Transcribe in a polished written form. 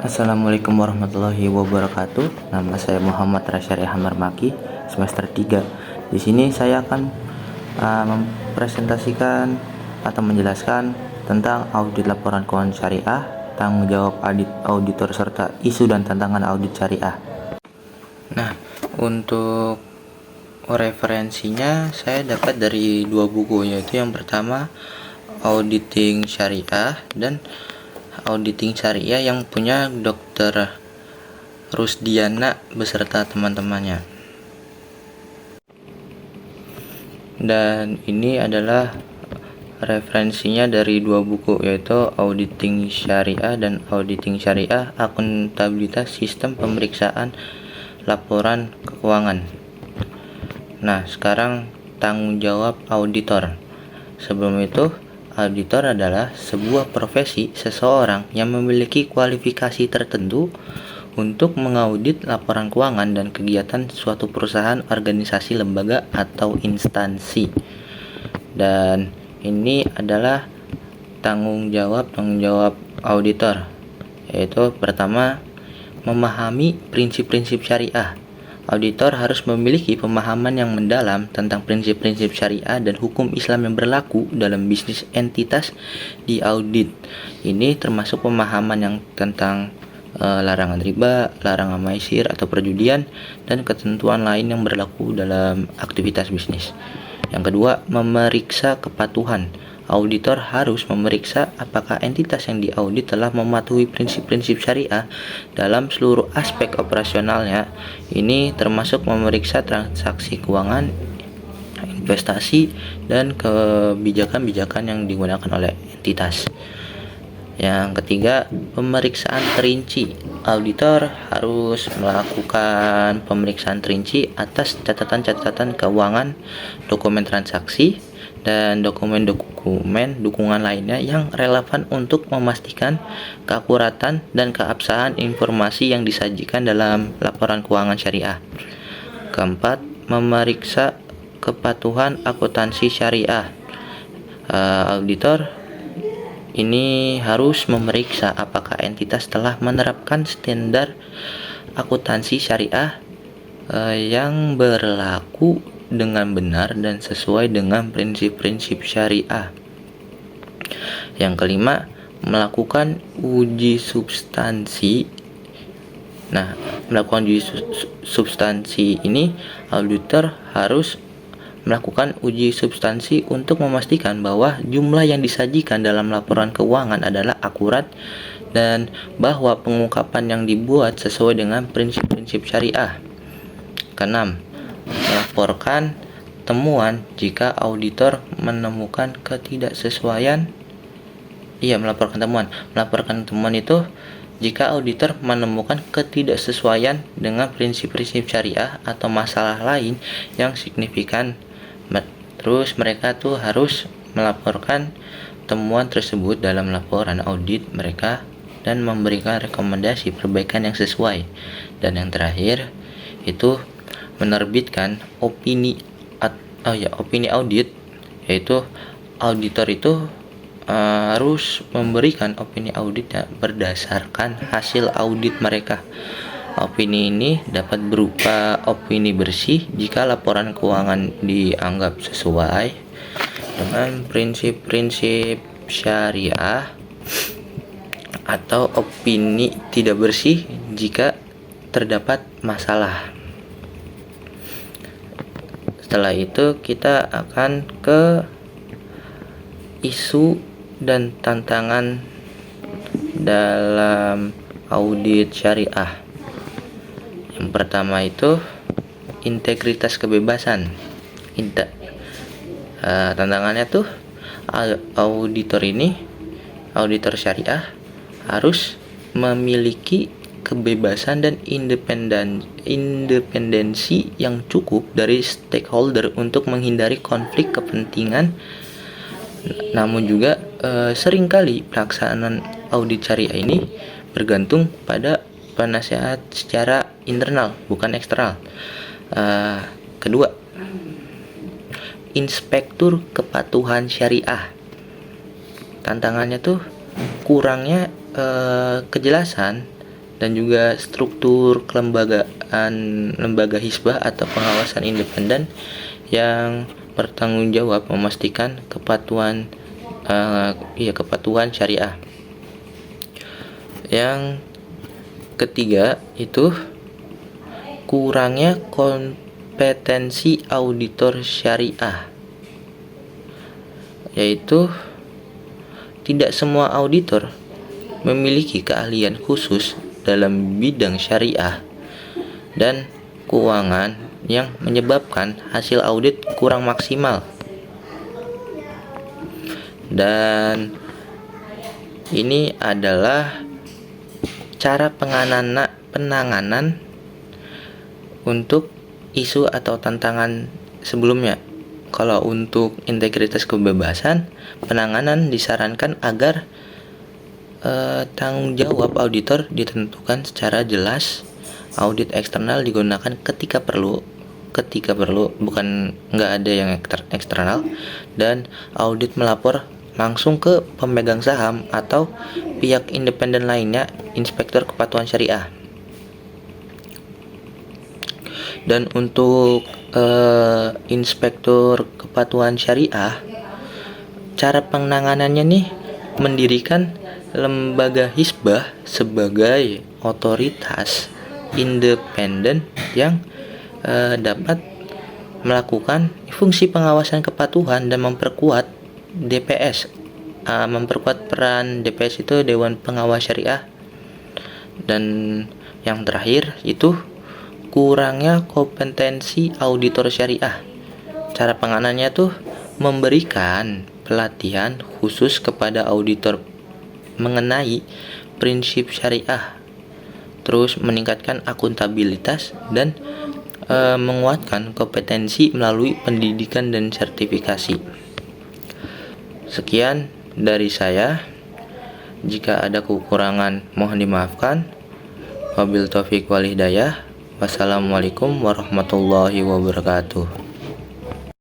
Assalamualaikum warahmatullahi wabarakatuh. Nama saya Muhammad Rasyari Hamarmaki, semester 3. Di sini saya akan mempresentasikan atau menjelaskan tentang audit laporan keuangan syariah, tanggung jawab auditor serta isu dan tantangan audit syariah. Nah, untuk referensinya saya dapat dari dua buku, yaitu yang pertama Auditing Syariah dan Auditing Syariah yang punya Dr. Rusdiana beserta teman-temannya. Dan ini adalah referensinya dari dua buku, yaitu Auditing Syariah dan Auditing Syariah Akuntabilitas Sistem Pemeriksaan Laporan Keuangan. Nah, sekarang tanggung jawab auditor. Sebelum itu, auditor adalah sebuah profesi seseorang yang memiliki kualifikasi tertentu untuk mengaudit laporan keuangan dan kegiatan suatu perusahaan, organisasi, lembaga, atau instansi. Dan ini adalah tanggung jawab auditor, yaitu pertama, memahami prinsip-prinsip syariah. Auditor harus memiliki pemahaman yang mendalam tentang prinsip-prinsip syariah dan hukum Islam yang berlaku dalam bisnis entitas di audit. Ini termasuk pemahaman yang tentang larangan riba, larangan maisir atau perjudian, dan ketentuan lain yang berlaku dalam aktivitas bisnis. Yang kedua, memeriksa kepatuhan. Auditor harus memeriksa apakah entitas yang diaudit telah mematuhi prinsip-prinsip syariah dalam seluruh aspek operasionalnya. Ini termasuk memeriksa transaksi keuangan, investasi, dan kebijakan-kebijakan yang digunakan oleh entitas. Yang ketiga, pemeriksaan terinci. Auditor harus melakukan pemeriksaan terinci atas catatan-catatan keuangan, dokumen transaksi, dan dokumen-dokumen dukungan lainnya yang relevan untuk memastikan keakuratan dan keabsahan informasi yang disajikan dalam laporan keuangan syariah. Keempat, memeriksa kepatuhan akuntansi syariah. Auditor ini harus memeriksa apakah entitas telah menerapkan standar akuntansi syariah yang berlaku dengan benar dan sesuai dengan prinsip-prinsip syariah. Yang kelima, melakukan uji substansi. Nah, melakukan uji substansi ini, auditor harus melakukan uji substansi untuk memastikan bahwa jumlah yang disajikan dalam laporan keuangan adalah akurat dan bahwa pengungkapan yang dibuat sesuai dengan prinsip-prinsip syariah. Keenam, melaporkan temuan jika auditor menemukan ketidaksesuaian. Melaporkan temuan itu jika auditor menemukan ketidaksesuaian dengan prinsip-prinsip syariah atau masalah lain yang signifikan. Terus mereka tuh harus melaporkan temuan tersebut dalam laporan audit mereka dan memberikan rekomendasi perbaikan yang sesuai. Dan yang terakhir itu menerbitkan opini audit, yaitu auditor itu harus memberikan opini audit berdasarkan hasil audit mereka. Opini ini dapat berupa opini bersih jika laporan keuangan dianggap sesuai dengan prinsip-prinsip syariah, atau opini tidak bersih jika terdapat masalah. Setelah itu kita akan ke isu dan tantangan dalam audit syariah. Yang pertama itu integritas kebebasan. Tantangannya tuh auditor syariah harus memiliki kebebasan dan independensi yang cukup dari stakeholder untuk menghindari konflik kepentingan. Namun juga seringkali pelaksanaan audit syariah ini bergantung pada penasehat secara internal, bukan eksternal. Kedua, inspektur kepatuhan syariah. Tantangannya tuh kurangnya kejelasan dan juga struktur kelembagaan lembaga hisbah atau pengawasan independen yang bertanggung jawab memastikan kepatuhan syariah. Yang ketiga itu kurangnya kompetensi auditor syariah, yaitu tidak semua auditor memiliki keahlian khusus dalam bidang syariah dan keuangan yang menyebabkan hasil audit kurang maksimal. Dan ini adalah cara penanganan untuk isu atau tantangan sebelumnya. Kalau untuk integritas kebebasan, penanganan disarankan agar tanggung jawab auditor ditentukan secara jelas. Audit eksternal digunakan ketika perlu, bukan nggak ada yang eksternal. Dan audit melapor langsung ke pemegang saham atau pihak independen lainnya, inspektur kepatuhan syariah. Dan untuk inspektur kepatuhan syariah, cara penanganannya nih mendirikan lembaga hisbah sebagai otoritas independen yang dapat melakukan fungsi pengawasan kepatuhan dan memperkuat DPS. Memperkuat peran DPS itu Dewan Pengawas Syariah. Dan yang terakhir itu kurangnya kompetensi auditor syariah. Cara penanganannya tuh memberikan pelatihan khusus kepada auditor mengenai prinsip syariah, terus meningkatkan akuntabilitas dan menguatkan kompetensi melalui pendidikan dan sertifikasi. Sekian dari saya. Jika ada kekurangan mohon dimaafkan. Wabil taufiq wal hidayah. Wassalamualaikum warahmatullahi wabarakatuh.